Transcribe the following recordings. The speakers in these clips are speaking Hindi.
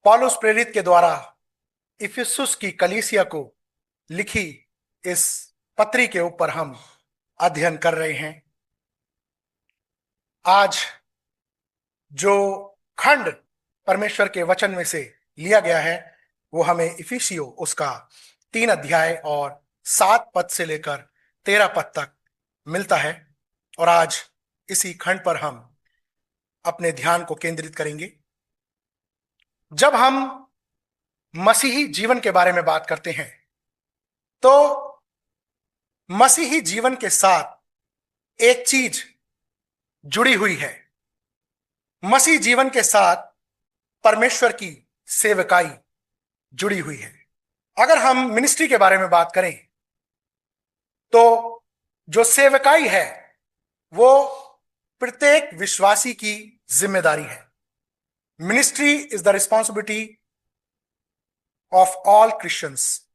पौलुस प्रेरित के द्वारा इफिसुस की कलीसिया को लिखी इस पत्री के ऊपर हम अध्ययन कर रहे हैं। आज जो खंड परमेश्वर के वचन में से लिया गया है वो हमें इफिसियो उसका 3 अध्याय और 7 पद से लेकर 13 पद तक मिलता है। और आज इसी खंड पर हम अपने ध्यान को केंद्रित करेंगे। जब हम मसीही जीवन के बारे में बात करते हैं तो मसीही जीवन के साथ एक चीज जुड़ी हुई है। मसीह जीवन के साथ परमेश्वर की सेवकाई जुड़ी हुई है। अगर हम मिनिस्ट्री के बारे में बात करें तो जो सेवकाई है वो प्रत्येक विश्वासी की जिम्मेदारी है। Ministry is the responsibility of all Christians.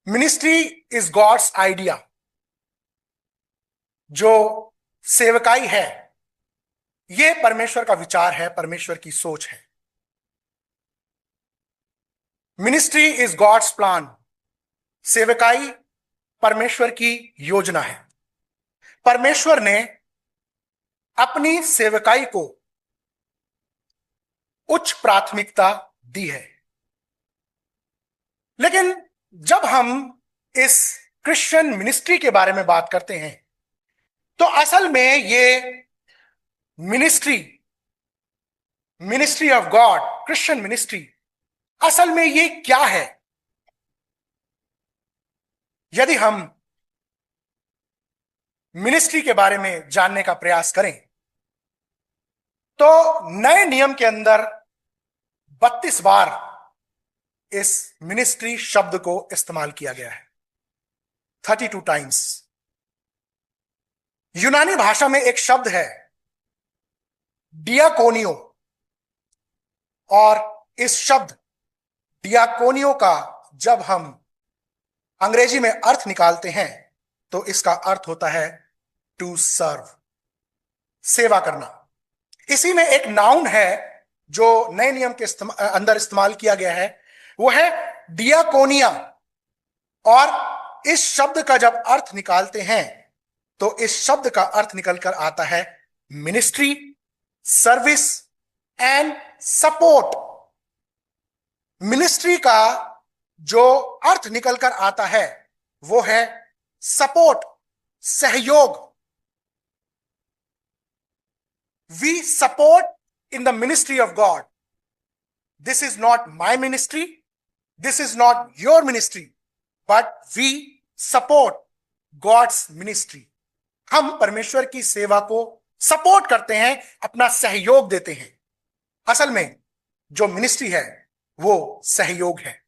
Ministry is God's idea. जो सेवकाई है ये परमेश्वर का विचार है, परमेश्वर की सोच है। Ministry is God's plan. सेवकाई परमेश्वर की योजना है। परमेश्वर ने अपनी सेवकाई को उच्च प्राथमिकता दी है। लेकिन जब हम इस क्रिश्चियन मिनिस्ट्री के बारे में बात करते हैं तो असल में ये ministry of God, Christian ministry, असल में ये क्या है? यदि हम मिनिस्ट्री के बारे में जानने का प्रयास करें तो नए नियम के अंदर 32 बार इस मिनिस्ट्री शब्द को इस्तेमाल किया गया है, 32 टाइम्स। यूनानी भाषा में एक शब्द है डियाकोनियो, और इस शब्द डियाकोनियो का जब हम अंग्रेजी में अर्थ निकालते हैं तो इसका अर्थ होता है टू सर्व, सेवा करना। इसी में एक नाउन है जो नए नियम के अंदर इस्तेमाल किया गया है, वो है डियाकोनिया। और इस शब्द का जब अर्थ निकालते हैं तो इस शब्द का अर्थ निकलकर आता है ministry, service and support. Ministry का जो अर्थ निकलकर आता है वो है सपोर्ट, सहयोग। We support in the ministry of God. This is not my ministry, this is not your ministry, but we support God's ministry. हम परमेश्वर की सेवा को सपोर्ट करते हैं, अपना सहयोग देते हैं। असल में जो मिनिस्ट्री है वो सहयोग है।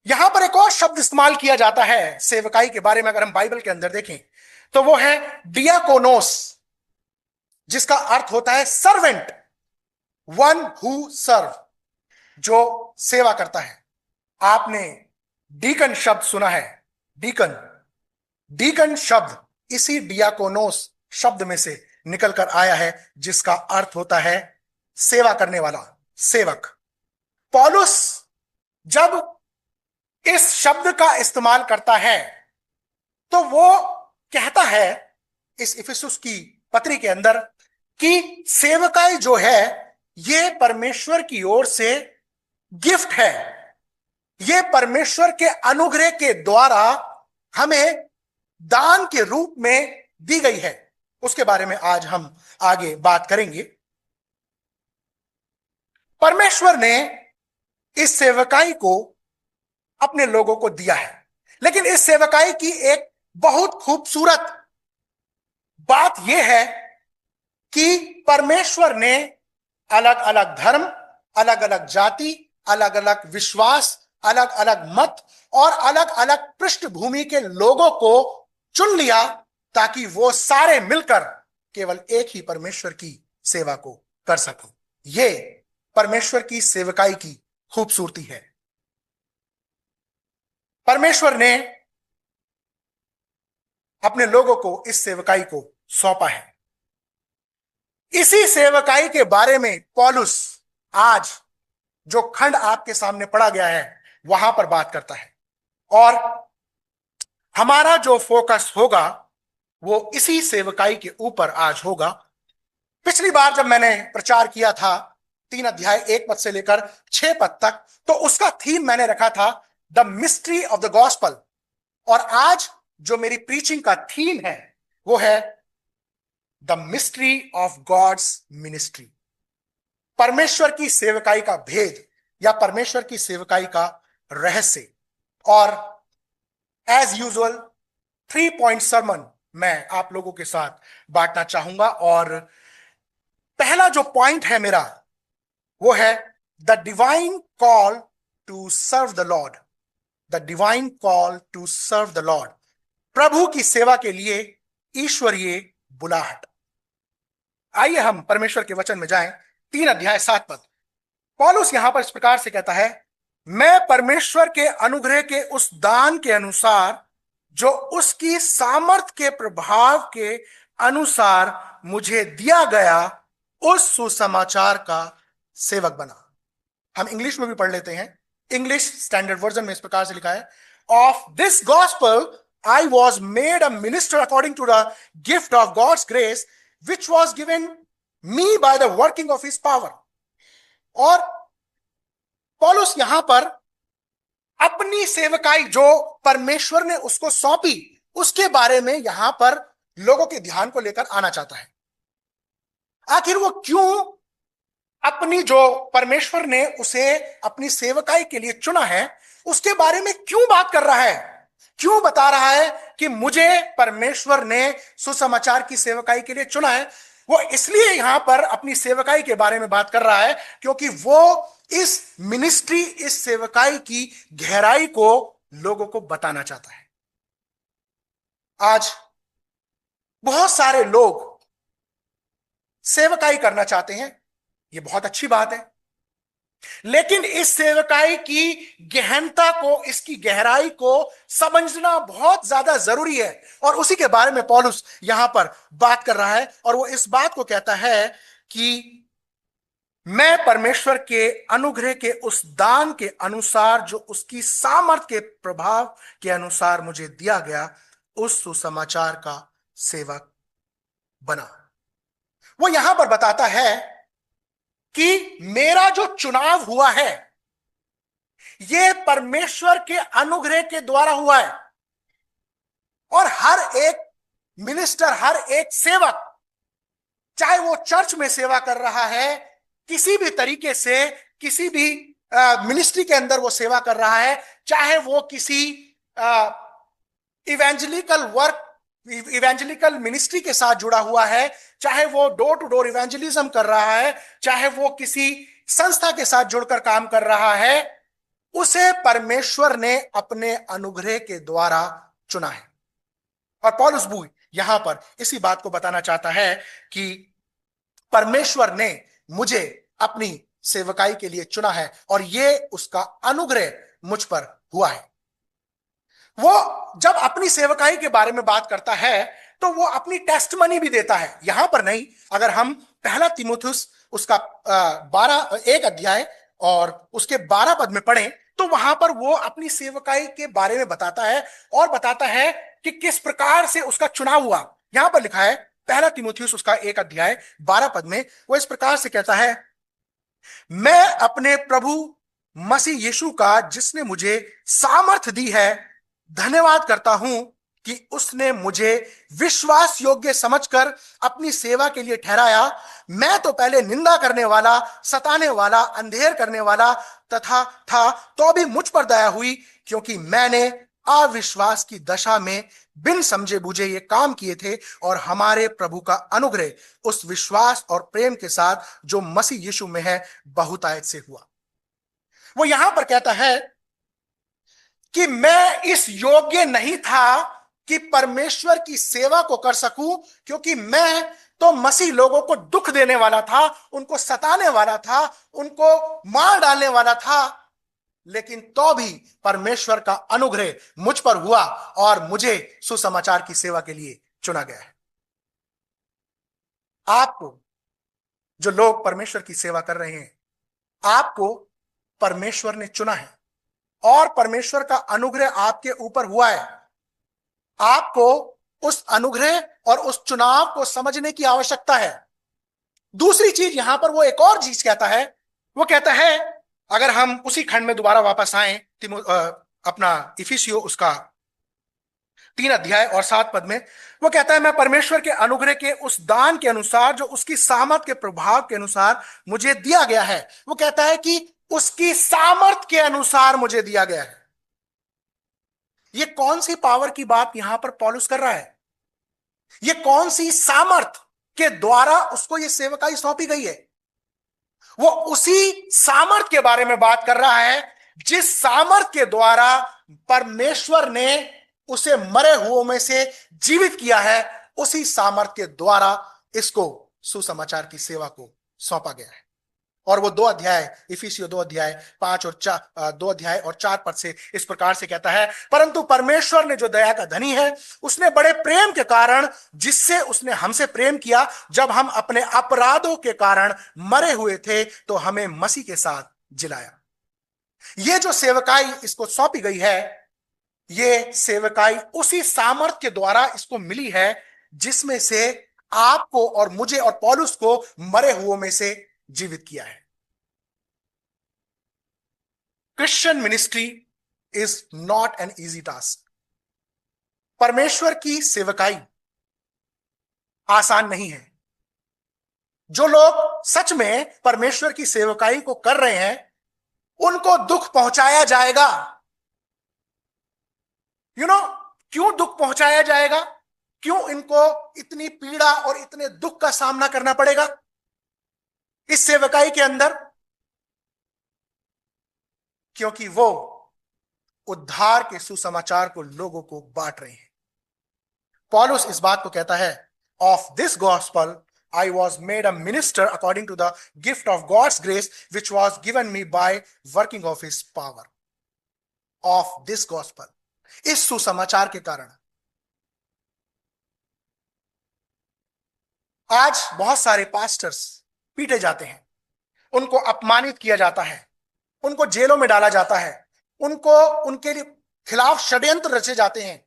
यहां पर एक और शब्द इस्तेमाल किया जाता है सेवकाई के बारे में, अगर हम बाइबल के अंदर देखें तो वो है डियाकोनोस, जिसका अर्थ होता है सर्वेंट, वन हु सर्व, जो सेवा करता है। आपने डीकन शब्द सुना है, डीकन। डीकन शब्द इसी डियाकोनोस शब्द में से निकलकर आया है, जिसका अर्थ होता है सेवा करने वाला, सेवक। पौलुस जब इस शब्द का इस्तेमाल करता है तो वो कहता है इस इफिसुस की पत्री के अंदर कि सेवकाई जो है ये परमेश्वर की ओर से गिफ्ट है, ये परमेश्वर के अनुग्रह के द्वारा हमें दान के रूप में दी गई है। उसके बारे में आज हम आगे बात करेंगे। परमेश्वर ने इस सेवकाई को अपने लोगों को दिया है, लेकिन इस सेवकाई की एक बहुत खूबसूरत बात यह है कि परमेश्वर ने अलग अलग धर्म, अलग अलग जाति, अलग अलग विश्वास, अलग अलग मत और अलग अलग पृष्ठभूमि के लोगों को चुन लिया ताकि वो सारे मिलकर केवल एक ही परमेश्वर की सेवा को कर सकें। ये परमेश्वर की सेवकाई की खूबसूरती है। परमेश्वर ने अपने लोगों को इस सेवकाई को सौंपा है। इसी सेवकाई के बारे में पौलुस आज जो खंड आपके सामने पढ़ा गया है वहां पर बात करता है। और हमारा जो फोकस होगा वो इसी सेवकाई के ऊपर आज होगा। पिछली बार जब मैंने प्रचार किया था 3 अध्याय 1 पद से लेकर 6 पद तक, तो उसका थीम मैंने रखा था the mystery of the gospel. और आज जो मेरी प्रीचिंग का थीम है वो है the mystery of God's ministry. परमेश्वर की सेवकाई का भेद या परमेश्वर की सेवकाई का रहस्य। और एज यूजुअल 3 पॉइंट सरमन मैं आप लोगों के साथ बांटना चाहूंगा। और पहला जो पॉइंट है मेरा वो है the divine call to serve the Lord. The divine call to serve the Lord, प्रभु की सेवा के लिए ईश्वरीय बुलाहट। आइए हम परमेश्वर के वचन में जाएं। 3 अध्याय 7 पद, पौलुस यहां पर इस प्रकार से कहता है, मैं परमेश्वर के अनुग्रह के उस दान के अनुसार जो उसकी सामर्थ के प्रभाव के अनुसार मुझे दिया गया उस सुसमाचार का सेवक बना। हम इंग्लिश में भी पढ़ लेते हैं। इंग्लिश स्टैंडर्ड वर्जन में इस प्रकार से लिखा है, of this gospel I was made a minister according to the gift of God's grace which was given me by the working of his power. और पौलुस यहां पर अपनी सेवकाई जो परमेश्वर ने उसको सौंपी उसके बारे में यहां पर लोगों के ध्यान को लेकर आना चाहता है। आखिर वो क्यों अपनी जो परमेश्वर ने उसे अपनी सेवकाई के लिए चुना है उसके बारे में क्यों बात कर रहा है, क्यों बता रहा है कि मुझे परमेश्वर ने सुसमाचार की सेवकाई के लिए चुना है। वो इसलिए यहां पर अपनी सेवकाई के बारे में बात कर रहा है क्योंकि वो इस मिनिस्ट्री, इस सेवकाई की गहराई को लोगों को बताना चाहता है। आज बहुत सारे लोग सेवकाई करना चाहते हैं, ये बहुत अच्छी बात है, लेकिन इस सेवकाई की गहनता को, इसकी गहराई को समझना बहुत ज्यादा जरूरी है। और उसी के बारे में पौलुस यहां पर बात कर रहा है। और वो इस बात को कहता है कि मैं परमेश्वर के अनुग्रह के उस दान के अनुसार जो उसकी सामर्थ के प्रभाव के अनुसार मुझे दिया गया उस सुसमाचार का सेवक बना। वो यहां पर बताता है कि मेरा जो चुनाव हुआ है यह परमेश्वर के अनुग्रह के द्वारा हुआ है। और हर एक मिनिस्टर, हर एक सेवक, चाहे वो चर्च में सेवा कर रहा है, किसी भी तरीके से किसी भी मिनिस्ट्री के अंदर वो सेवा कर रहा है, चाहे वो किसी इवेंजलिकल वर्क, इवेंजलिकल मिनिस्ट्री के साथ जुड़ा हुआ है, चाहे वो डोर टू डोर इवेंजलिज्म कर रहा है, चाहे वो किसी संस्था के साथ जुड़कर काम कर रहा है, उसे परमेश्वर ने अपने अनुग्रह के द्वारा चुना है। और पौलुस भी यहां पर इसी बात को बताना चाहता है कि परमेश्वर ने मुझे अपनी सेवकाई के लिए चुना है और यह उसका अनुग्रह मुझ पर हुआ है। वो जब अपनी सेवकाई के बारे में बात करता है तो वो अपनी टेस्टमनी भी देता है। यहां पर नहीं, अगर हम 1 तीमुथियुस उसका 1 अध्याय और उसके 12 पद में पढ़ें तो वहां पर वो अपनी सेवकाई के बारे में बताता है और बताता है कि किस प्रकार से उसका चुनाव हुआ। यहां पर लिखा है 1 तीमुथियुस उसका 1 अध्याय 12 पद में वो इस प्रकार से कहता है, मैं अपने प्रभु मसीह यीशु का जिसने मुझे सामर्थ दी है धन्यवाद करता हूं कि उसने मुझे विश्वास योग्य समझकर अपनी सेवा के लिए ठहराया। मैं तो पहले निंदा करने वाला, सताने वाला, अंधेर करने वाला तथा था, तो भी मुझ पर दया हुई क्योंकि मैंने अविश्वास की दशा में बिन समझे बूझे ये काम किए थे और हमारे प्रभु का अनुग्रह उस विश्वास और प्रेम के साथ जो मसीह यीशु में है बहुतायत से हुआ। वो यहां पर कहता है कि मैं इस योग्य नहीं था कि परमेश्वर की सेवा को कर सकूं क्योंकि मैं तो मसीह लोगों को दुख देने वाला था, उनको सताने वाला था, उनको मार डालने वाला था, लेकिन तो भी परमेश्वर का अनुग्रह मुझ पर हुआ और मुझे सुसमाचार की सेवा के लिए चुना गया है। आपको जो लोग परमेश्वर की सेवा कर रहे हैं, आपको परमेश्वर ने चुना है और परमेश्वर का अनुग्रह आपके ऊपर हुआ है। आपको उस अनुग्रह और उस चुनाव को समझने की आवश्यकता है। दूसरी चीज यहां पर वो एक और चीज कहता है, वो कहता है, अगर हम उसी खंड में दोबारा वापस आए, अपना इफिसियो उसका 3 अध्याय और 7 पद में, वो कहता है, मैं परमेश्वर के अनुग्रह के उस दान के अनुसार जो उसकी सामर्थ के प्रभाव के अनुसार मुझे दिया गया है। वो कहता है कि उसकी सामर्थ के अनुसार मुझे दिया गया है। ये कौन सी पावर की बात यहां पर पौलुस कर रहा है? ये कौन सी सामर्थ के द्वारा उसको ये सेवकाई सौंपी गई है? वो उसी सामर्थ के बारे में बात कर रहा है जिस सामर्थ के द्वारा परमेश्वर ने उसे मरे हुओं में से जीवित किया है। उसी सामर्थ के द्वारा इसको सुसमाचार की सेवा को सौंपा गया है। और वो 2 अध्याय, इफिसियो 2 अध्याय और 4 पद से इस प्रकार से कहता है, परंतु परमेश्वर ने जो दया का धनी है, उसने बड़े प्रेम के कारण जिससे उसने हमसे प्रेम किया, जब हम अपने अपराधों के कारण मरे हुए थे तो हमें मसीह के साथ जिलाया। ये जो सेवकाई इसको सौंपी गई है, ये सेवकाई उसी सामर्थ के द्वारा इसको मिली है जिसमें से आपको और मुझे और पौलुस को मरे हुओं में से जीवित किया है। Christian ministry is not an easy task. परमेश्वर की सेवकाई आसान नहीं है। जो लोग सच में परमेश्वर की सेवकाई को कर रहे हैं, उनको दुख पहुंचाया जाएगा। क्यों दुख पहुंचाया जाएगा? क्यों इनको इतनी पीड़ा और इतने दुख का सामना करना पड़ेगा इस सेवकाई के अंदर? क्योंकि वो उद्धार के सुसमाचार को लोगों को बांट रहे हैं। पौलुस इस बात को कहता है, of this gospel I was made a minister according to the gift of God's grace which was given me by working of his power. Of this gospel, इस सुसमाचार के कारण आज बहुत सारे पास्टर्स पीटे जाते हैं, उनको अपमानित किया जाता है, उनको जेलों में डाला जाता है, उनको उनके खिलाफ षड्यंत्र रचे जाते हैं,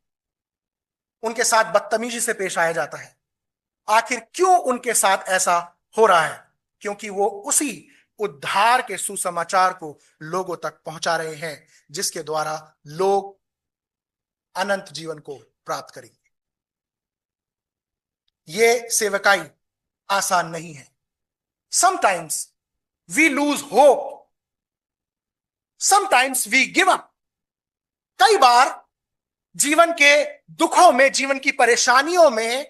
उनके साथ बदतमीजी से पेश आया जाता है। आखिर क्यों उनके साथ ऐसा हो रहा है? क्योंकि वो उसी उद्धार के सुसमाचार को लोगों तक पहुंचा रहे हैं जिसके द्वारा लोग अनंत जीवन को प्राप्त करेंगे। ये सेवकाई आसान नहीं है। Sometimes we lose hope, sometimes we give up. कई बार जीवन के दुखों में, जीवन की परेशानियों में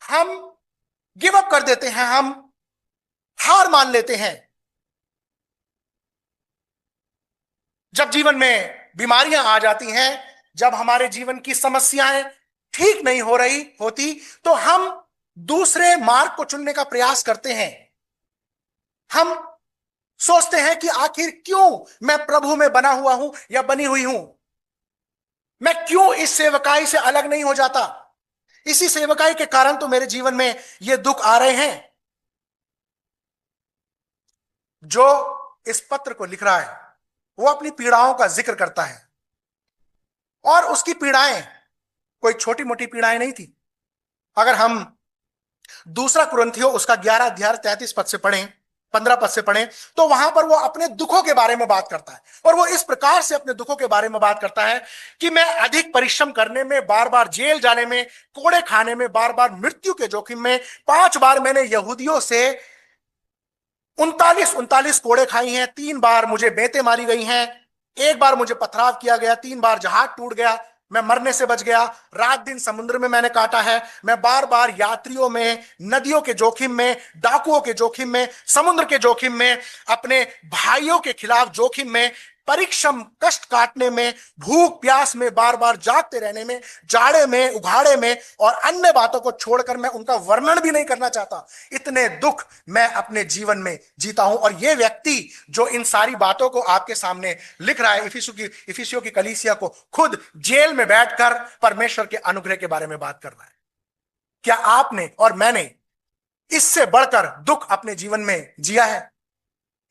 हम गिव अप कर देते हैं, हम हार मान लेते हैं। जब जीवन में बीमारियां आ जाती हैं, जब हमारे जीवन की समस्याएं ठीक नहीं हो रही होती, तो हम दूसरे मार्ग को चुनने का प्रयास करते हैं। हम सोचते हैं कि आखिर क्यों मैं प्रभु में बना हुआ हूं या बनी हुई हूं, मैं क्यों इस सेवकाई से अलग नहीं हो जाता? इसी सेवकाई के कारण तो मेरे जीवन में ये दुख आ रहे हैं। जो इस पत्र को लिख रहा है वो अपनी पीड़ाओं का जिक्र करता है, और उसकी पीड़ाएं कोई छोटी मोटी पीड़ाएं नहीं थी। अगर हम 2 कुरिन्थियों उसका 11 अध्याय 33 पद से पढ़ें, 15 पद से पढ़ें, तो वहां पर वो अपने दुखों के बारे में बात करता है। और वो इस प्रकार से अपने दुखों के बारे में बात करता है कि मैं अधिक परिश्रम करने में, बार बार जेल जाने में, कोड़े खाने में, बार बार मृत्यु के जोखिम में, 5 बार मैंने यहूदियों से 39 कोड़े खाई हैं, 3 बार मुझे बेंतें मारी गई हैं, 1 बार मुझे पथराव किया गया, 3 बार जहाज टूट गया, मैं मरने से बच गया, रात दिन समुद्र में मैंने काटा है, मैं बार बार यात्रियों में, नदियों के जोखिम में, डाकुओं के जोखिम में, समुद्र के जोखिम में, अपने भाइयों के खिलाफ जोखिम में, परिश्रम कष्ट काटने में, भूख प्यास में, बार बार जागते रहने में, जाड़े में, उघाड़े में, और अन्य बातों को छोड़कर मैं उनका वर्णन भी नहीं करना चाहता। इतने दुख मैं अपने जीवन में जीता हूं। और यह व्यक्ति जो इन सारी बातों को आपके सामने लिख रहा है, इफिसियों की कलीसिया को, खुद जेल में बैठकर परमेश्वर के अनुग्रह के बारे में बात कर रहा है। क्या आपने और मैंने इससे बढ़कर दुख अपने जीवन में जिया है?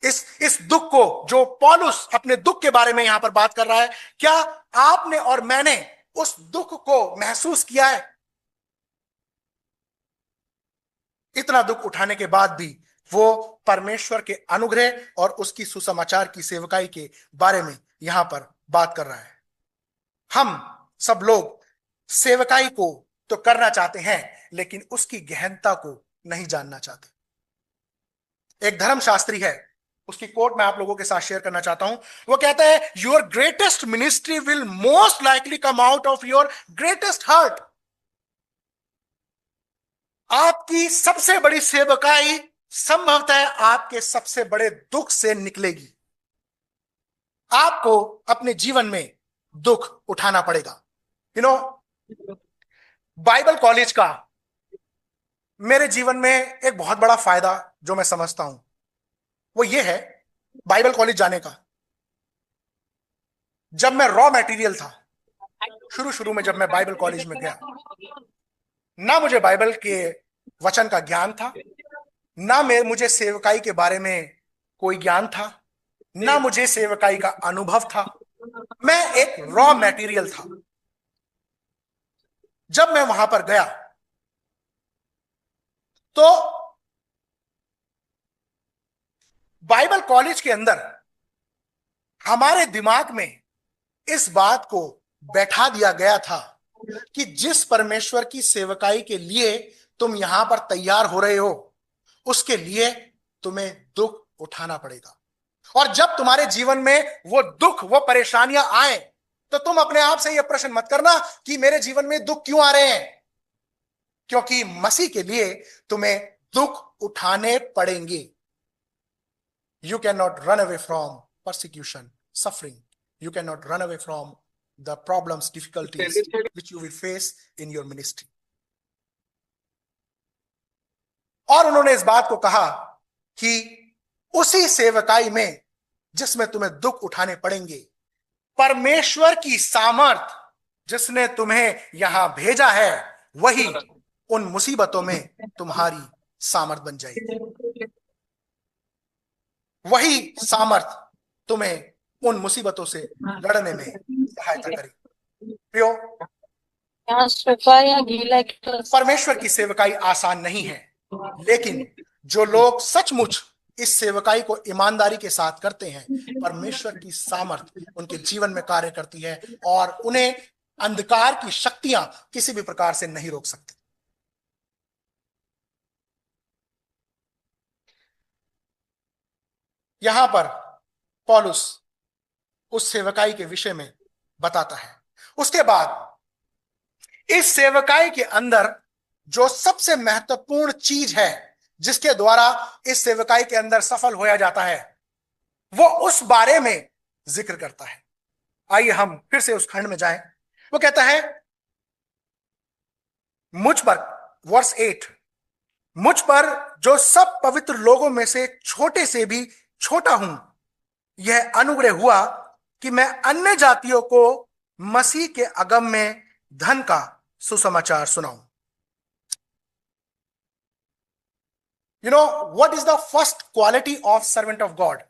इस दुख को, जो पौलुस अपने दुख के बारे में यहां पर बात कर रहा है, क्या आपने और मैंने उस दुख को महसूस किया है? इतना दुख उठाने के बाद भी वो परमेश्वर के अनुग्रह और उसकी सुसमाचार की सेवकाई के बारे में यहां पर बात कर रहा है। हम सब लोग सेवकाई को तो करना चाहते हैं, लेकिन उसकी गहनता को नहीं जानना चाहते। एक धर्मशास्त्री है, उसकी कोट मैं आप लोगों के साथ शेयर करना चाहता हूं। वो कहता है, your greatest ministry will most likely come out of your greatest hurt. आपकी सबसे बड़ी सेवकाई संभवतः आपके सबसे बड़े दुख से निकलेगी। आपको अपने जीवन में दुख उठाना पड़ेगा। यू नो, बाइबल कॉलेज का मेरे जीवन में एक बहुत बड़ा फायदा जो मैं समझता हूं, वो ये है, बाइबल कॉलेज जाने का। जब मैं रॉ मटेरियल था, शुरू शुरू में जब मैं बाइबल कॉलेज में गया, ना मुझे बाइबल के वचन का ज्ञान था, ना मुझे सेवकाई के बारे में कोई ज्ञान था, ना मुझे सेवकाई का अनुभव था। मैं एक रॉ मटेरियल था। जब मैं वहां पर गया तो बाइबल कॉलेज के अंदर हमारे दिमाग में इस बात को बैठा दिया गया था कि जिस परमेश्वर की सेवकाई के लिए तुम यहां पर तैयार हो रहे हो, उसके लिए तुम्हें दुख उठाना पड़ेगा। और जब तुम्हारे जीवन में वो दुख, वो परेशानियां आए, तो तुम अपने आप से यह प्रश्न मत करना कि मेरे जीवन में दुख क्यों आ रहे हैं, क्योंकि मसीह के लिए तुम्हें दुख उठाने पड़ेंगे। You can not run away from persecution, suffering. You cannot run away from the problems, difficulties which you will face in your ministry. और उन्होंने इस बात को कहा कि उसी सेवकाई में जिसमें तुम्हें दुख उठाने पड़ेंगे, परमेश्वर की सामर्थ जिसने तुम्हें यहां भेजा है, वही उन मुसीबतों में तुम्हारी सामर्थ बन जाएगी। वही सामर्थ तुम्हें उन मुसीबतों से लड़ने में सहायता करेगी। प्रियो, परमेश्वर की सेवकाई आसान नहीं है, लेकिन जो लोग सचमुच इस सेवकाई को ईमानदारी के साथ करते हैं, परमेश्वर की सामर्थ उनके जीवन में कार्य करती है और उन्हें अंधकार की शक्तियां किसी भी प्रकार से नहीं रोक सकती। यहां पर पौलुस उस सेवकाई के विषय में बताता है। उसके बाद इस सेवकाई के अंदर जो सबसे महत्वपूर्ण चीज है जिसके द्वारा इस सेवकाई के अंदर सफल होया जाता है, वो उस बारे में जिक्र करता है। आइए हम फिर से उस खंड में जाएं। वो कहता है, मुझ पर, वर्स 8, मुझ पर जो सब पवित्र लोगों में से छोटे से भी छोटा हूं, यह अनुग्रह हुआ कि मैं अन्य जातियों को मसीह के अगम में धन का सुसमाचार सुनाऊं। You know what is the first quality of servant of God?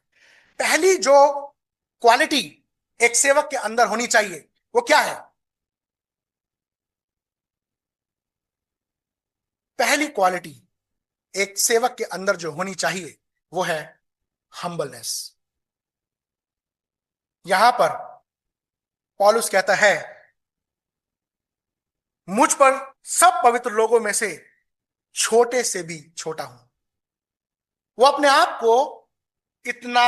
पहली जो क्वालिटी एक सेवक के अंदर होनी चाहिए, वो क्या है? पहली क्वालिटी एक सेवक के अंदर जो होनी चाहिए, वो है हम्बलनेस। यहां पर पौलुस कहता है, मुझ पर सब पवित्र लोगों में से छोटे से भी छोटा हूं। वो अपने आप को इतना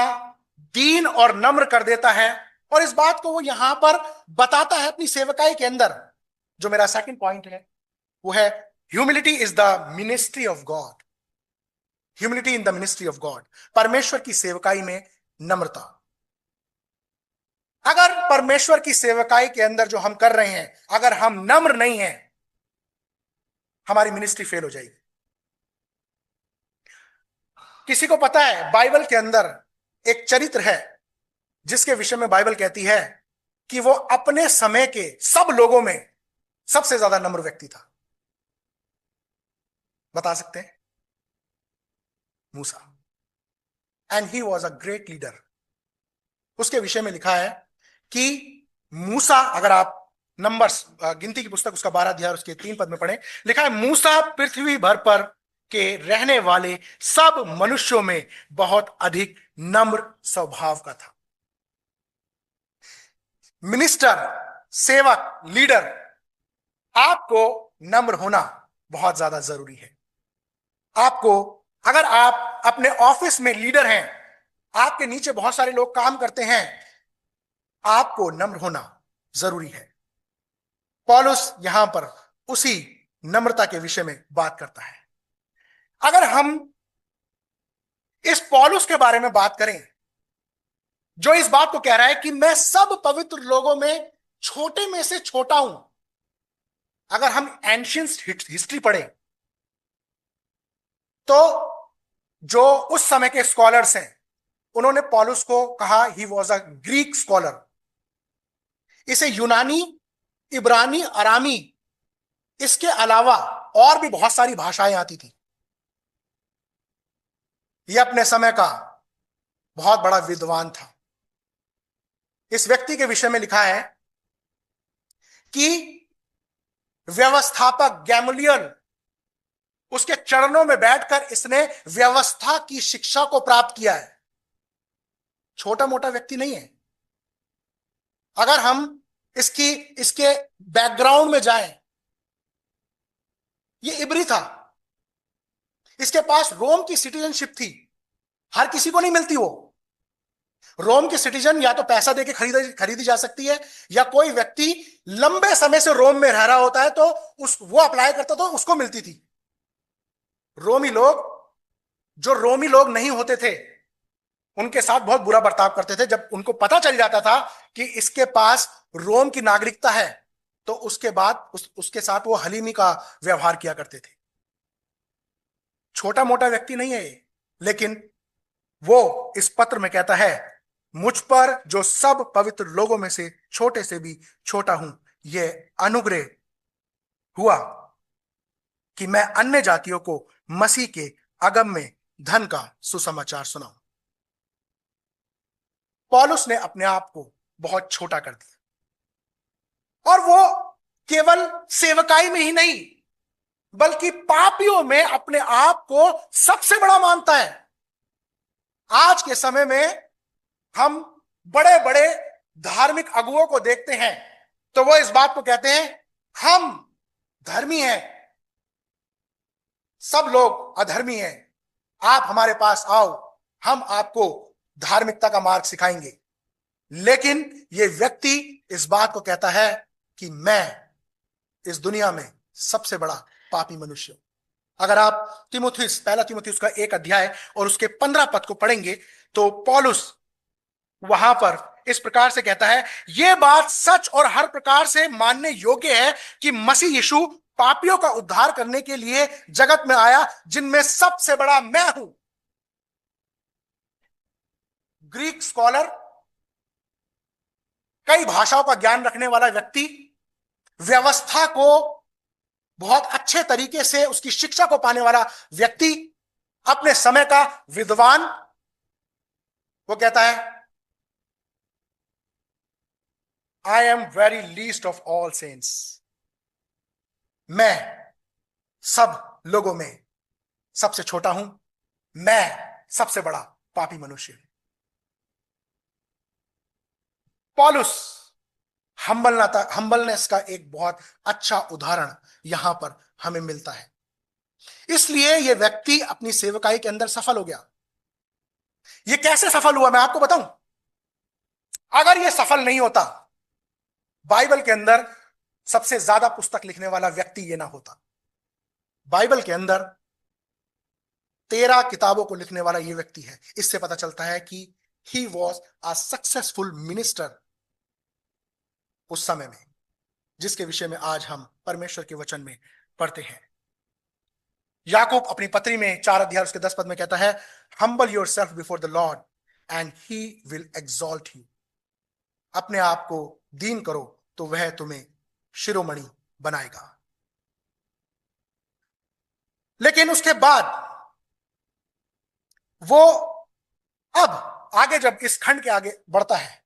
दीन और नम्र कर देता है, और इस बात को वो यहां पर बताता है अपनी सेवकाई के अंदर। जो मेरा सेकंड पॉइंट है वो है, humility is the ministry of God. Humility in the ministry of God, परमेश्वर की सेवकाई में नम्रता। अगर परमेश्वर की सेवकाई के अंदर जो हम कर रहे हैं, अगर हम नम्र नहीं हैं, हमारी मिनिस्ट्री फेल हो जाएगी। किसी को पता है, बाइबल के अंदर एक चरित्र है जिसके विषय में बाइबल कहती है कि वो अपने समय के सब लोगों में सबसे ज्यादा नम्र व्यक्ति था। बता सकते हैं? मूसा, and he was a great leader. उसके विषय में लिखा है कि मूसा, अगर आप नंबर्स गिनती की पुस्तक उसका 12 अध्याय उसके 3 पद में पढ़ें, लिखा है मूसा पृथ्वी भर पर के रहने वाले सब मनुष्यों में बहुत अधिक नम्र स्वभाव का था। मिनिस्टर, सेवक, लीडर, आपको नम्र होना बहुत ज्यादा जरूरी है। आपको, अगर आप अपने ऑफिस में लीडर हैं, आपके नीचे बहुत सारे लोग काम करते हैं, आपको नम्र होना जरूरी है। पौलुस यहां पर उसी नम्रता के विषय में बात करता है। अगर हम इस पौलुस के बारे में बात करें, जो इस बात को कह रहा है कि मैं सब पवित्र लोगों में छोटे में से छोटा हूं, अगर हम एंशियंट हिस्ट्री पढ़ें तो जो उस समय के स्कॉलर्स हैं, उन्होंने पौलुस को कहा ही वॉज अ ग्रीक स्कॉलर। इसे यूनानी, इब्रानी, अरामी, इसके अलावा और भी बहुत सारी भाषाएं आती थी। यह अपने समय का बहुत बड़ा विद्वान था। इस व्यक्ति के विषय में लिखा है कि व्यवस्थापक गैमलियल, उसके चरणों में बैठकर इसने व्यवस्था की शिक्षा को प्राप्त किया है। छोटा मोटा व्यक्ति नहीं है। अगर हम इसकी इसके बैकग्राउंड में जाएं, ये इब्री था, इसके पास रोम की सिटीजनशिप थी। हर किसी को नहीं मिलती वो। रोम की सिटीजन या तो पैसा देके खरीदी जा सकती है, या कोई व्यक्ति लंबे समय से रोम में रह रहा होता है तो वो अप्लाई करता तो उसको मिलती थी। रोमी लोग, जो रोमी लोग नहीं होते थे, उनके साथ बहुत बुरा बर्ताव करते थे। जब उनको पता चल जाता था कि इसके पास रोम की नागरिकता है, तो उसके बाद उसके साथ वो हलीमी का व्यवहार किया करते थे। छोटा मोटा व्यक्ति नहीं है ये, लेकिन वो इस पत्र में कहता है, मुझ पर जो सब पवित्र लोगों में से छोटे से भी छोटा हूं, यह अनुग्रह हुआ कि मैं अन्य जातियों को मसीह के अगम में धन का सुसमाचार सुनाऊं। पौलुस ने अपने आप को बहुत छोटा कर दिया, और वो केवल सेवकाई में ही नहीं, बल्कि पापियों में अपने आप को सबसे बड़ा मानता है। आज के समय में हम बड़े बड़े धार्मिक अगुओं को देखते हैं तो वो इस बात को कहते हैं, हम धर्मी हैं, सब लोग अधर्मी हैं, आप हमारे पास आओ, हम आपको धार्मिकता का मार्ग सिखाएंगे। लेकिन ये व्यक्ति इस बात को कहता है कि मैं इस दुनिया में सबसे बड़ा पापी मनुष्य हूं। अगर आप तीमुथियुस, पहला तीमुथियुस का 1 अध्याय और उसके 15 पद को पढ़ेंगे तो पौलुस वहां पर इस प्रकार से कहता है, यह बात सच और हर प्रकार से मानने योग्य है कि मसीह यीशु पापियों का उद्धार करने के लिए जगत में आया, जिनमें सबसे बड़ा मैं हूं। ग्रीक स्कॉलर, कई भाषाओं का ज्ञान रखने वाला व्यक्ति, व्यवस्था को बहुत अच्छे तरीके से उसकी शिक्षा को पाने वाला व्यक्ति, अपने समय का विद्वान, वो कहता है, I am very least of all saints. मैं सब लोगों में सबसे छोटा हूं, मैं सबसे बड़ा पापी मनुष्य हूं। पौलुस हम्बलनेस का एक बहुत अच्छा उदाहरण यहां पर हमें मिलता है। इसलिए यह व्यक्ति अपनी सेवकाई के अंदर सफल हो गया। यह कैसे सफल हुआ मैं आपको बताऊं। अगर यह सफल नहीं होता, बाइबल के अंदर सबसे ज्यादा पुस्तक लिखने वाला व्यक्ति यह ना होता। बाइबल के अंदर 13 किताबों को लिखने वाला यह व्यक्ति है। इससे पता चलता है कि ही वॉज अ सक्सेसफुल मिनिस्टर उस समय में, जिसके विषय में आज हम परमेश्वर के वचन में पढ़ते हैं। याकूब अपनी पत्री में 4 अध्याय उसके 10 पद में कहता है, humble your self before the Lord and he will exalt you. अपने आप को दीन करो तो वह तुम्हें शिरोमणि बनाएगा। लेकिन उसके बाद वो अब आगे जब इस खंड के आगे बढ़ता है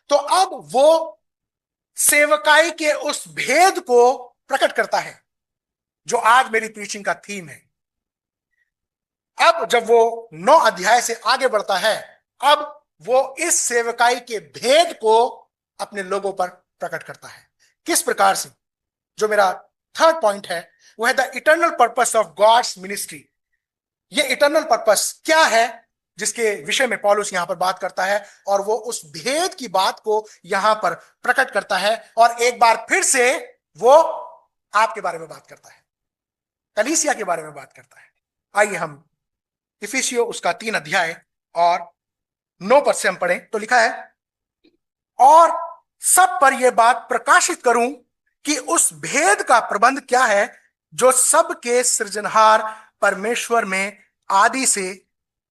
तो अब वो सेवकाई के उस भेद को प्रकट करता है जो आज मेरी प्रीचिंग का थीम है। अब जब वो 9 अध्याय से आगे बढ़ता है, अब वो इस सेवकाई के भेद को अपने लोगों पर प्रकट करता है। किस प्रकार से? जो मेरा थर्ड पॉइंट है वो है the eternal purpose of God's ministry. ये इटर्नल पर्पस क्या है जिसके विषय में पौलुस यहां पर बात करता है, और वो उस भेद की बात को यहां पर प्रकट करता है। और एक बार फिर से वो आपके बारे में बात करता है, कलीसिया के बारे में बात करता है। आइए हम इफिसियो उसका 3 अध्याय और 9 पद से हम पढ़ें तो लिखा है, और सब पर यह बात प्रकाशित करूं कि उस भेद का प्रबंध क्या है जो सबके सृजनहार परमेश्वर में आदि से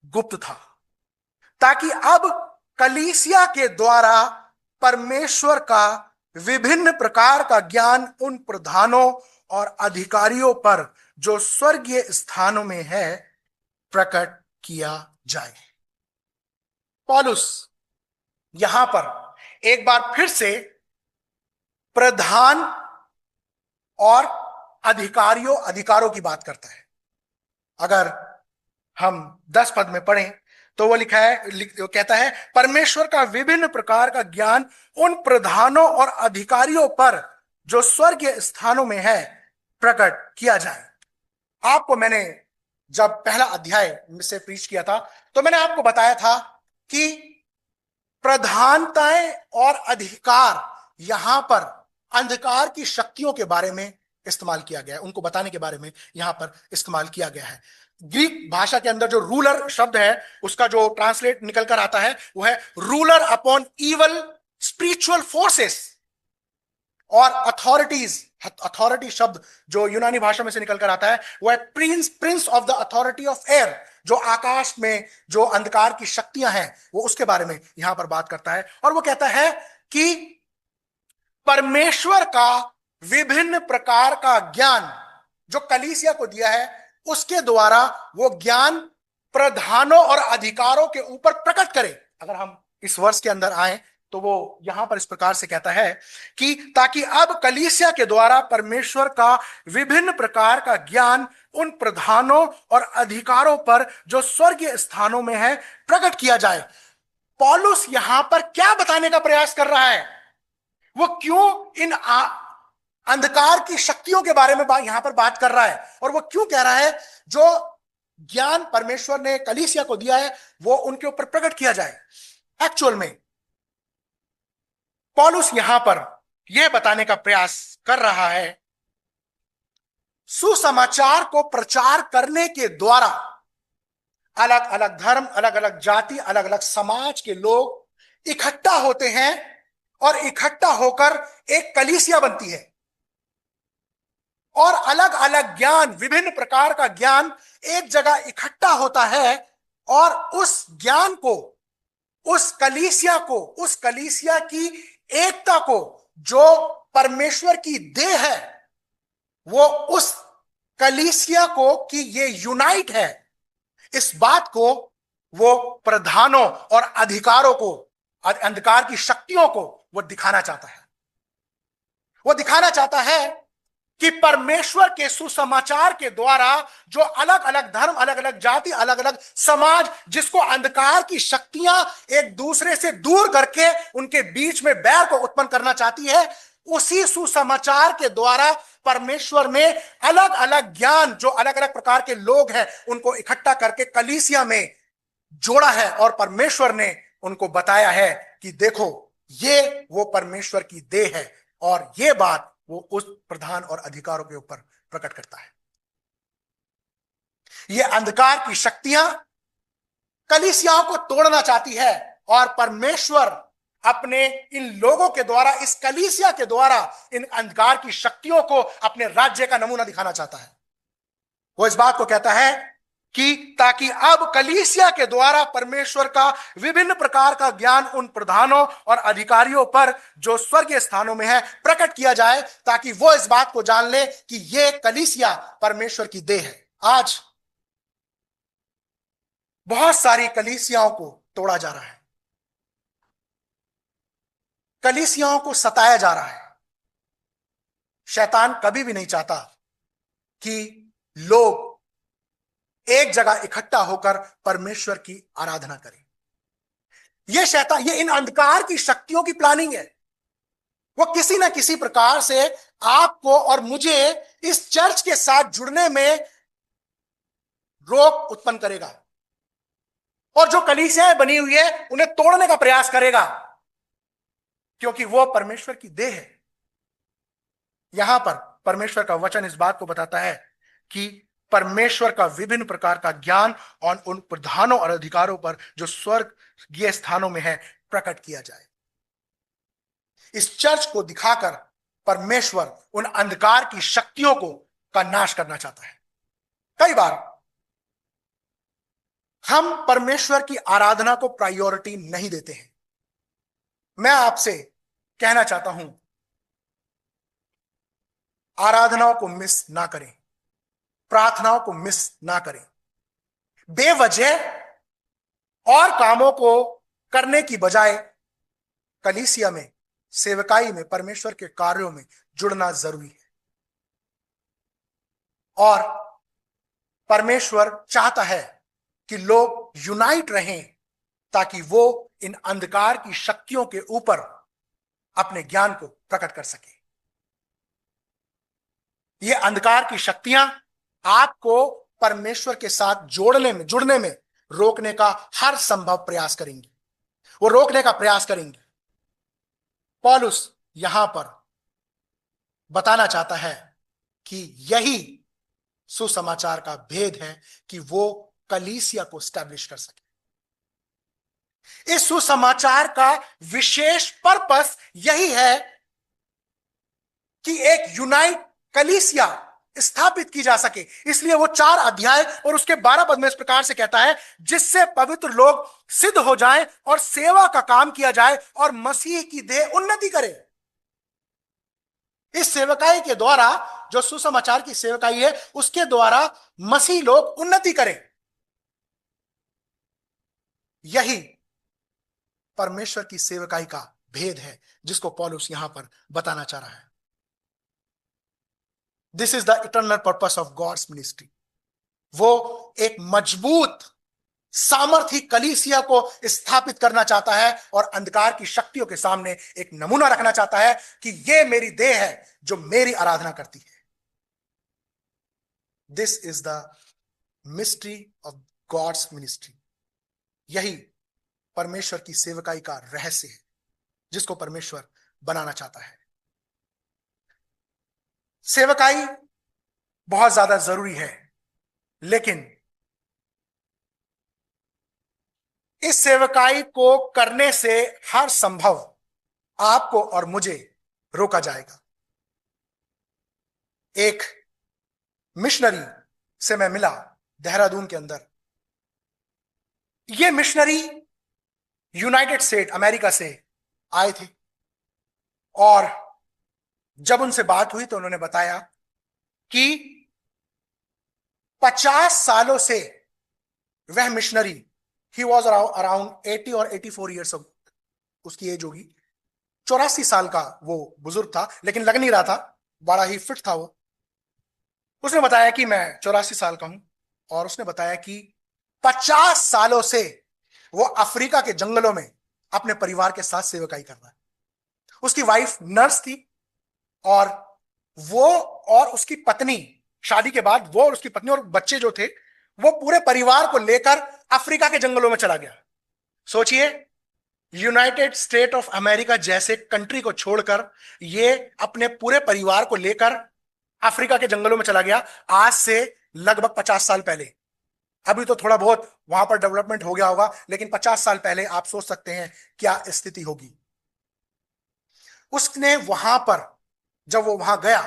गुप्त था, ताकि अब कलीसिया के द्वारा परमेश्वर का विभिन्न प्रकार का ज्ञान उन प्रधानों और अधिकारियों पर जो स्वर्गीय स्थानों में है प्रकट किया जाए। पौलुस यहां पर एक बार फिर से प्रधान और अधिकारों की बात करता है। अगर हम 10 पद में पढ़ें तो वो लिखा है, वो कहता है, परमेश्वर का विभिन्न प्रकार का ज्ञान उन प्रधानों और अधिकारियों पर जो स्वर्गीय स्थानों में है प्रकट किया जाए। आपको मैंने जब पहला अध्याय से प्रीच किया था तो मैंने आपको बताया था कि प्रधानताएं और अधिकार यहां पर अंधकार की शक्तियों के बारे में इस्तेमाल किया गया है, उनको बताने के बारे में यहां पर इस्तेमाल किया गया है। ग्रीक भाषा के अंदर जो रूलर शब्द है उसका जो ट्रांसलेट निकल कर आता है वो है ruler upon evil spiritual forces, और अथॉरिटी शब्द जो यूनानी भाषा में से निकल कर आता है वो है Prince of the authority of air, जो आकाश में जो अंधकार की शक्तियां हैं वो उसके बारे में यहां पर बात करता है। और वो कहता है कि परमेश्वर का विभिन्न प्रकार का ज्ञान जो कलीसिया को दिया है उसके द्वारा वो ज्ञान प्रधानों और अधिकारों के ऊपर प्रकट करे। अगर हम इस वर्ष के अंदर आए तो वो यहां पर इस प्रकार से कहता है कि ताकि अब कलीसिया के द्वारा परमेश्वर का विभिन्न प्रकार का ज्ञान उन प्रधानों और अधिकारों पर जो स्वर्गीय स्थानों में है प्रकट किया जाए। पौलुस यहां पर क्या बताने का प्रयास कर रहा है? वो क्यों इन अंधकार की शक्तियों के बारे में यहां पर बात कर रहा है, और वो क्यों कह रहा है जो ज्ञान परमेश्वर ने कलीसिया को दिया है वो उनके ऊपर प्रकट किया जाए? एक्चुअल में पौलुस यहां पर यह बताने का प्रयास कर रहा है, सुसमाचार को प्रचार करने के द्वारा अलग अलग धर्म, अलग अलग जाति, अलग अलग समाज के लोग इकट्ठा होते हैं और इकट्ठा होकर एक कलीसिया बनती है, और अलग अलग ज्ञान, विभिन्न प्रकार का ज्ञान एक जगह इकट्ठा होता है, और उस ज्ञान को, उस कलीसिया की एकता को जो परमेश्वर की देह है, वो उस कलीसिया को कि ये यूनाइट है, इस बात को वो प्रधानों और अधिकारों को, अंधकार की शक्तियों को वो दिखाना चाहता है। वो दिखाना चाहता है कि परमेश्वर के सुसमाचार के द्वारा जो अलग अलग धर्म, अलग अलग जाति, अलग अलग समाज, जिसको अंधकार की शक्तियां एक दूसरे से दूर करके उनके बीच में बैर को उत्पन्न करना चाहती है, उसी सुसमाचार के द्वारा परमेश्वर ने अलग अलग ज्ञान, जो अलग अलग प्रकार के लोग हैं, उनको इकट्ठा करके कलीसिया में जोड़ा है, और परमेश्वर ने उनको बताया है कि देखो ये वो परमेश्वर की देह है, और ये बात वो उस प्रधान और अधिकारों के ऊपर प्रकट करता है। ये अंधकार की शक्तियां कलीसियाओं को तोड़ना चाहती है, और परमेश्वर अपने इन लोगों के द्वारा, इस कलीसिया के द्वारा इन अंधकार की शक्तियों को अपने राज्य का नमूना दिखाना चाहता है। वो इस बात को कहता है कि ताकि अब कलीसिया के द्वारा परमेश्वर का विभिन्न प्रकार का ज्ञान उन प्रधानों और अधिकारियों पर जो स्वर्गीय स्थानों में है प्रकट किया जाए, ताकि वो इस बात को जान ले कि ये कलीसिया परमेश्वर की देह है। आज बहुत सारी कलीसियाओं को तोड़ा जा रहा है, कलीसियाओं को सताया जा रहा है। शैतान कभी भी नहीं चाहता कि लोग एक जगह इकट्ठा होकर परमेश्वर की आराधना करें। यह शैतान, ये इन अंधकार की शक्तियों की प्लानिंग है। वो किसी ना किसी प्रकार से आपको और मुझे इस चर्च के साथ जुड़ने में रोक उत्पन्न करेगा, और जो कलीसियाएं बनी हुई है उन्हें तोड़ने का प्रयास करेगा, क्योंकि वो परमेश्वर की देह है। यहां पर परमेश्वर का वचन इस बात को बताता है कि परमेश्वर का विभिन्न प्रकार का ज्ञान और उन प्रधानों और अधिकारों पर जो स्वर्गीय स्थानों में है प्रकट किया जाए। इस चर्च को दिखाकर परमेश्वर उन अंधकार की शक्तियों को का नाश करना चाहता है। कई बार हम परमेश्वर की आराधना को प्रायोरिटी नहीं देते हैं। मैं आपसे कहना चाहता हूं, आराधनाओं को मिस ना करें, प्रार्थनाओं को मिस ना करें। बेवजह और कामों को करने की बजाय कलीसिया में, सेवकाई में, परमेश्वर के कार्यों में जुड़ना जरूरी है। और परमेश्वर चाहता है कि लोग यूनाइट रहें, ताकि वो इन अंधकार की शक्तियों के ऊपर अपने ज्ञान को प्रकट कर सके। ये अंधकार की शक्तियां आपको परमेश्वर के साथ जुड़ने में रोकने का हर संभव प्रयास करेंगी, वो रोकने का प्रयास करेंगी। पौलुस यहां पर बताना चाहता है कि यही सुसमाचार का भेद है कि वो कलीसिया को स्टैब्लिश कर सके। इस सुसमाचार का विशेष पर्पस यही है कि एक यूनाइट कलीसिया स्थापित की जा सके। इसलिए वो 4 अध्याय और उसके 12 पद में इस प्रकार से कहता है, जिससे पवित्र लोग सिद्ध हो जाएं और सेवा का काम किया जाए और मसीह की देह उन्नति करे। इस सेवकाई के द्वारा, जो सुसमाचार की सेवकाई है, उसके द्वारा मसीह लोग उन्नति करें। यही परमेश्वर की सेवकाई का भेद है जिसको पौलुस यहां पर बताना चाह रहा है। This is the eternal purpose of God's ministry. वो एक मजबूत सामर्थी कलीसिया को स्थापित करना चाहता है और अंधकार की शक्तियों के सामने एक नमूना रखना चाहता है कि यह मेरी देह है जो मेरी आराधना करती है। This is the mystery of God's ministry. यही परमेश्वर की सेवकाई का रहस्य है जिसको परमेश्वर बनाना चाहता है। सेवकाई बहुत ज्यादा जरूरी है, लेकिन इस सेवकाई को करने से हर संभव आपको और मुझे रोका जाएगा। एक मिशनरी से मैं मिला देहरादून के अंदर। ये मिशनरी यूनाइटेड स्टेट अमेरिका से आए थे, और जब उनसे बात हुई तो उन्होंने बताया कि 50 सालों से वह मिशनरी, ही वॉज अराउंड 80 और 84 ईयर्स ऑफ उसकी एज होगी, 84 साल का वो बुजुर्ग था, लेकिन लग नहीं रहा था, बड़ा ही फिट था वो। उसने बताया कि मैं 84 साल का हूं, और उसने बताया कि 50 सालों से वो अफ्रीका के जंगलों में अपने परिवार के साथ सेवकाई कर रहा है। उसकी वाइफ नर्स थी, और वो और उसकी पत्नी, शादी के बाद वो और उसकी पत्नी और बच्चे जो थे, वो पूरे परिवार को लेकर अफ्रीका के जंगलों में चला गया। सोचिए, यूनाइटेड स्टेट ऑफ अमेरिका जैसे कंट्री को छोड़कर ये अपने पूरे परिवार को लेकर अफ्रीका के जंगलों में चला गया, आज से लगभग 50 साल पहले। अभी तो थोड़ा बहुत वहां पर डेवलपमेंट हो गया होगा, लेकिन 50 साल पहले आप सोच सकते हैं क्या स्थिति होगी। उसने वहां पर, जब वो वहां गया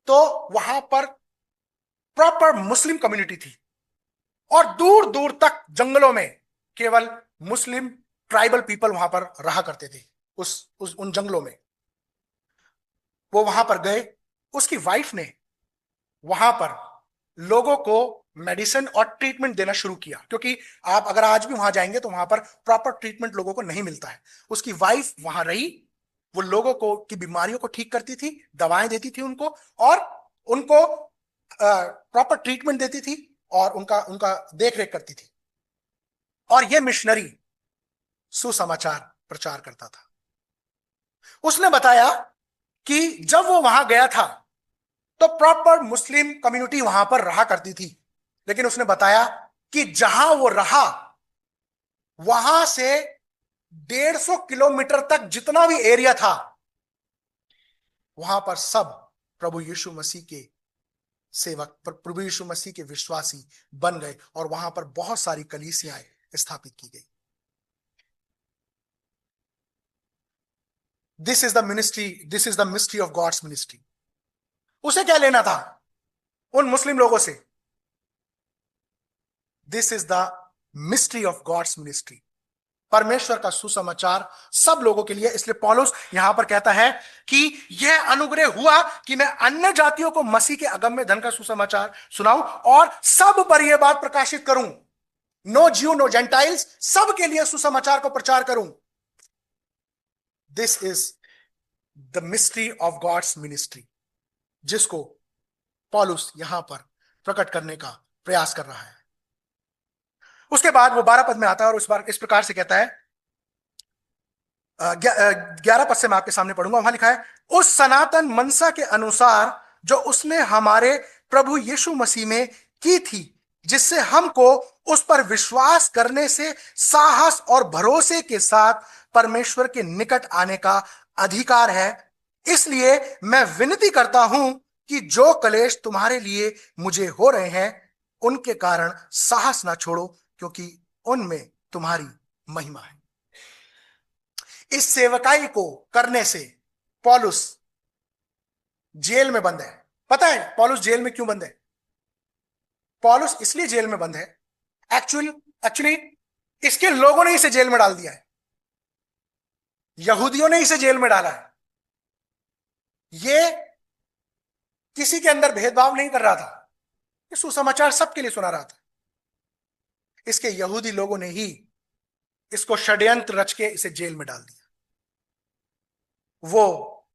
तो वहां पर प्रॉपर मुस्लिम कम्युनिटी थी, और दूर दूर तक जंगलों में केवल मुस्लिम ट्राइबल पीपल वहां पर रहा करते थे। उन जंगलों में वो वहां पर गए। उसकी वाइफ ने वहां पर लोगों को मेडिसिन और ट्रीटमेंट देना शुरू किया, क्योंकि आप अगर आज भी वहां जाएंगे तो वहां पर प्रॉपर ट्रीटमेंट लोगों को नहीं मिलता है। उसकी वाइफ वहां रही, वो लोगों को की बीमारियों को ठीक करती थी, दवाएं देती थी उनको, और उनको प्रॉपर ट्रीटमेंट देती थी, और उनका उनका देख रेख करती थी। और यह मिशनरी सुसमाचार प्रचार करता था। उसने बताया कि जब वो वहां गया था तो प्रॉपर मुस्लिम कम्युनिटी वहां पर रहा करती थी, लेकिन उसने बताया कि जहां वो रहा वहां से 150 किलोमीटर तक जितना भी एरिया था, वहां पर सब प्रभु यीशु मसीह के सेवक, प्रभु यीशु मसीह के विश्वासी बन गए, और वहां पर बहुत सारी कलीसियाएं स्थापित की गई। This is the ministry, this is the mystery of God's ministry. उसे क्या लेना था उन मुस्लिम लोगों से? This is the mystery of God's ministry, परमेश्वर का सुसमाचार सब लोगों के लिए। इसलिए पौलुस यहां पर कहता है कि यह अनुग्रह हुआ कि मैं अन्य जातियों को मसीह के अगम्य धन का सुसमाचार सुनाऊं और सब पर यह बात प्रकाशित करूं। नो ज्यू नो जेंटाइल्स, सब के लिए सुसमाचार को प्रचार करूं। This is the mystery of God's ministry, जिसको पौलुस यहां पर प्रकट करने का प्रयास कर रहा है। उसके बाद वो 12 पद में आता है और उस बार इस प्रकार से कहता है, 11 पद से मैं आपके सामने पढ़ूंगा। वहां लिखा है, उस सनातन मनसा के अनुसार जो उसने हमारे प्रभु यीशु मसीह में की थी, जिससे हमको उस पर विश्वास करने से साहस और भरोसे के साथ परमेश्वर के निकट आने का अधिकार है। इसलिए मैं विनती करता हूं कि जो क्लेश तुम्हारे लिए मुझे हो रहे हैं उनके कारण साहस ना छोड़ो, क्योंकि उनमें तुम्हारी महिमा है। इस सेवकाई को करने से पौलुस जेल में बंद है। पता है पौलुस जेल में क्यों बंद है? पौलुस इसलिए जेल में बंद है, एक्चुअली इसके लोगों ने इसे जेल में डाल दिया है, यहूदियों ने इसे जेल में डाला है। ये किसी के अंदर भेदभाव नहीं कर रहा था, ये सुसमाचार सबके लिए सुना रहा था। इसके यहूदी लोगों ने ही इसको षड्यंत्र रच के इसे जेल में डाल दिया। वो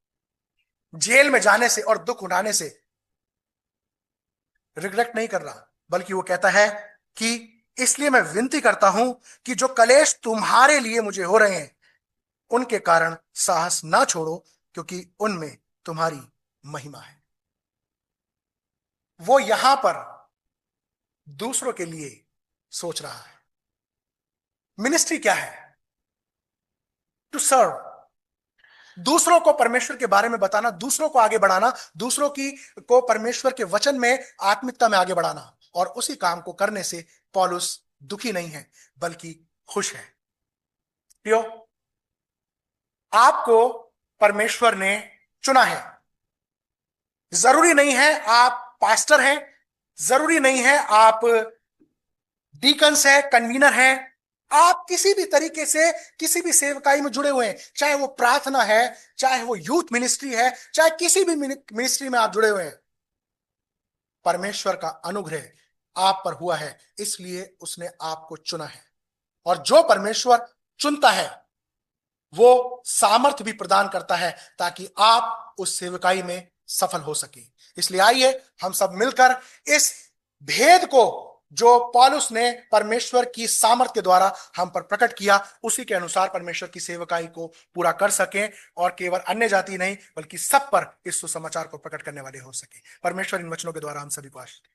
जेल में जाने से और दुख उठाने से रिग्रेट नहीं कर रहा, बल्कि वो कहता है कि इसलिए मैं विनती करता हूं कि जो क्लेश तुम्हारे लिए मुझे हो रहे हैं उनके कारण साहस ना छोड़ो, क्योंकि उनमें तुम्हारी महिमा है। वो यहां पर दूसरों के लिए सोच रहा है। मिनिस्ट्री क्या है? टू सर्व, दूसरों को परमेश्वर के बारे में बताना, दूसरों को आगे बढ़ाना, दूसरों की को परमेश्वर के वचन में आत्मिकता में आगे बढ़ाना। और उसी काम को करने से पौलुस दुखी नहीं है बल्कि खुश है। प्रियो, आपको परमेश्वर ने चुना है। जरूरी नहीं है आप पास्टर हैं, जरूरी नहीं है आप डीकन्स है, कन्वीनर है, आप किसी भी तरीके से किसी भी सेवकाई में जुड़े हुए हैं, चाहे वो प्रार्थना है, चाहे वो यूथ मिनिस्ट्री है, चाहे किसी भी मिनिस्ट्री में आप जुड़े हुए हैं। परमेश्वर का अनुग्रह आप पर हुआ है, इसलिए उसने आपको चुना है। और जो परमेश्वर चुनता है वो सामर्थ्य भी प्रदान करता है ताकि आप उस सेवकाई में सफल हो सके। इसलिए आइए हम सब मिलकर इस भेद को जो पौलुस ने परमेश्वर की सामर्थ्य के द्वारा हम पर प्रकट किया, उसी के अनुसार परमेश्वर की सेवकाई को पूरा कर सकें, और केवल अन्य जाति नहीं बल्कि सब पर इस सुसमाचार को प्रकट करने वाले हो सके। परमेश्वर इन वचनों के द्वारा हम सभी को आशीष दे।